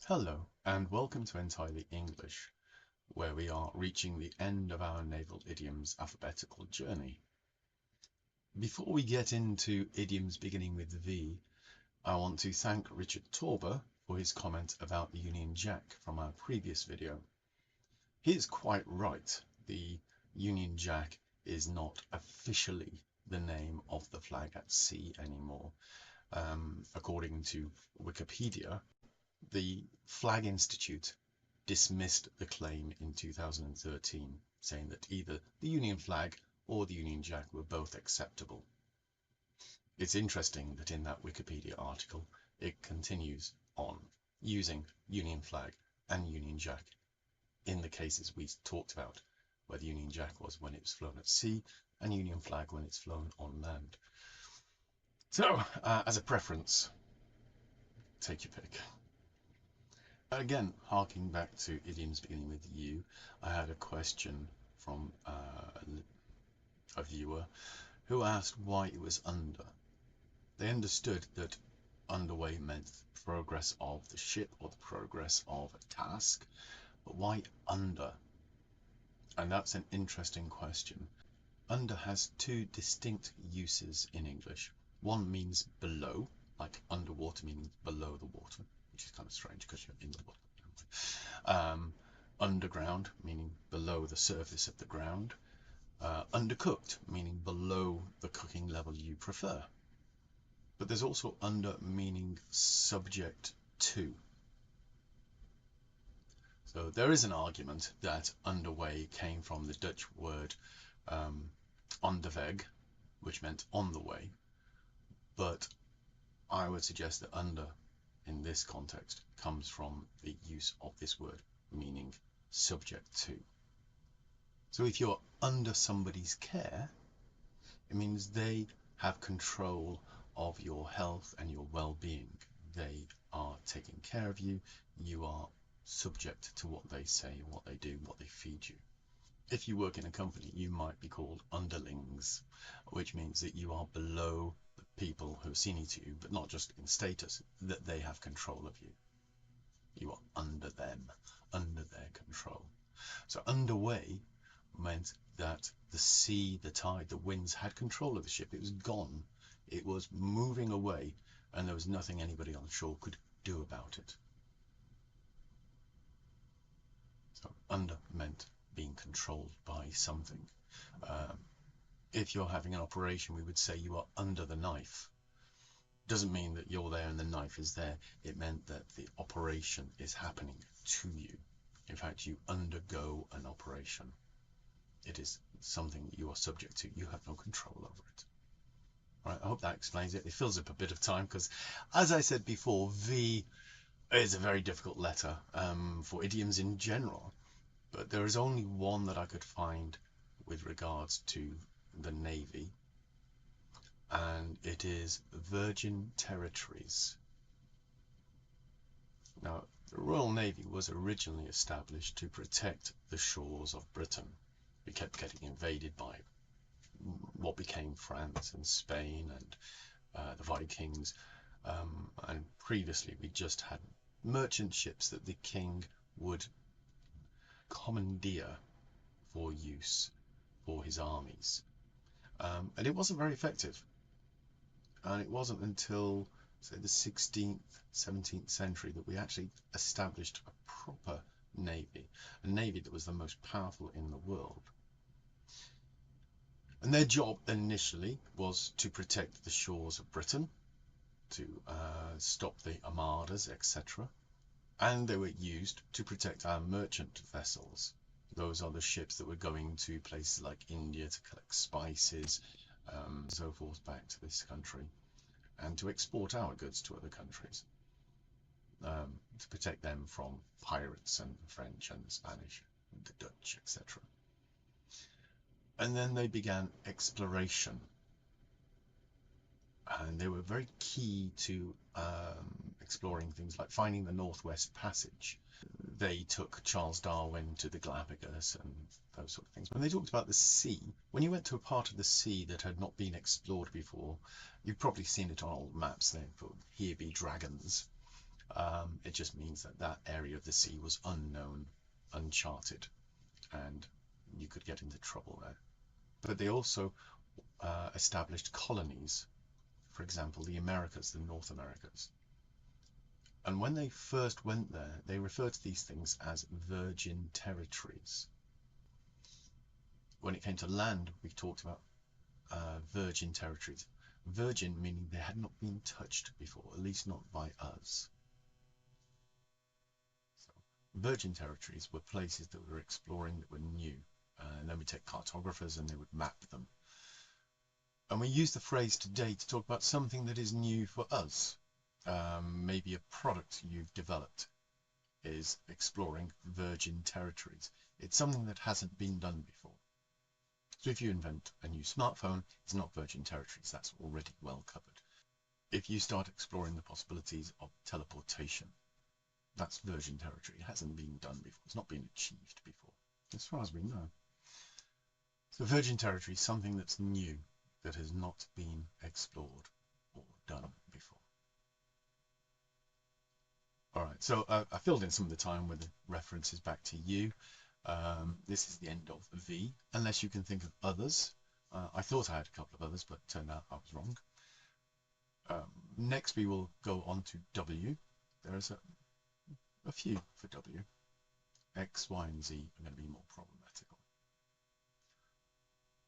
Hello, and welcome to Entirely English, where we are reaching the end of our Naval Idioms alphabetical journey. Before we get into idioms beginning with V, I want to thank Richard Torber for his comment about the Union Jack from our previous video. He is quite right. The Union Jack is not officially the name of the flag at sea anymore. According to Wikipedia, the Flag Institute dismissed the claim in 2013, saying that either the Union flag or the Union Jack were both acceptable. It's interesting that in that Wikipedia article, it continues on using Union flag and Union Jack in the cases we talked about, where the Union Jack was when it was flown at sea and Union flag when it's flown on land. So, as a preference, take your pick. Again, harking back to idioms beginning with U, I had a question from a viewer who asked why it was under. They understood that underway meant progress of the ship or the progress of a task, but why under? And that's an interesting question. Under has two distinct uses in English. One means below, like underwater meaning below the water, which is kind of strange because you're in the water. Underground, meaning below the surface of the ground. Undercooked, meaning below the cooking level you prefer. But there's also under meaning subject to. So there is an argument that underway came from the Dutch word onderweg, which meant on the way. But I would suggest that under, in this context, comes from the use of this word, meaning subject to. So if you're under somebody's care, it means they have control of your health and your well-being. They are taking care of you. You are subject to what they say, what they do, what they feed you. If you work in a company, you might be called underlings, which means that you are below the people who are senior to you, but not just in status, that they have control of you. You are under them, under their control. So underway meant that the sea, the tide, the winds had control of the ship. It was gone. It was moving away, and there was nothing anybody on shore could do about it. So under meant being controlled by something. If you're having an operation, we would say you are under the knife. Doesn't mean that you're there and the knife is there. It meant that the operation is happening to you. In fact, you undergo an operation. It is something you are subject to. You have no control over it. Right, I hope that explains it. It fills up a bit of time because, as I said before, V is a very difficult letter for idioms in general. But there is only one that I could find with regards to the Navy, and it is Virgin Territories. Now, the Royal Navy was originally established to protect the shores of Britain. We kept getting invaded by what became France and Spain and the Vikings, and previously we just had merchant ships that the king would commandeer for use for his armies, and it wasn't very effective. And it wasn't until, say, the 16th, 17th century that we actually established a proper navy, a navy that was the most powerful in the world. And their job initially was to protect the shores of Britain, to stop the armadas, etc. And they were used to protect our merchant vessels. Those are the ships that were going to places like India to collect spices, so forth, back to this country, and to export our goods to other countries, to protect them from pirates and the French and the Spanish and the Dutch, etc. And then they began exploration, and they were very key to exploring things like finding the Northwest Passage. They took Charles Darwin to the Galapagos and those sort of things. When they talked about the sea, when you went to a part of the sea that had not been explored before, you've probably seen it on old maps. They put, "Here be dragons." It just means that that area of the sea was unknown, uncharted, and you could get into trouble there. But they also established colonies, for example, the Americas, the North Americas. And when they first went there, they referred to these things as virgin territories. When it came to land, we talked about virgin territories. Virgin meaning they had not been touched before, at least not by us. So, virgin territories were places that we were exploring that were new. And then we take cartographers and they would map them. And we use the phrase today to talk about something that is new for us. Maybe a product you've developed is exploring virgin territories. It's something that hasn't been done before. So if you invent a new smartphone, it's not virgin territories, that's already well covered. If you start exploring the possibilities of teleportation, that's virgin territory. It hasn't been done before, it's not been achieved before, as far as we know. So virgin territory is something that's new, that has not been explored or done before. All right, so I filled in some of the time with the references back to you. This is the end of V, unless you can think of others. I thought I had a couple of others, but turned out I was wrong. Next we will go on to W. There is a few for W. X, Y, and Z are going to be more problematical.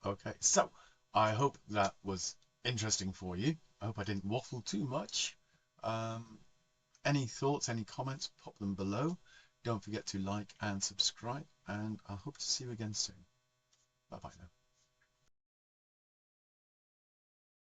Okay, so I hope that was interesting for you. I hope I didn't waffle too much. Any thoughts, any comments, pop them below. Don't forget to like and subscribe, and I hope to see you again soon. Bye-bye now.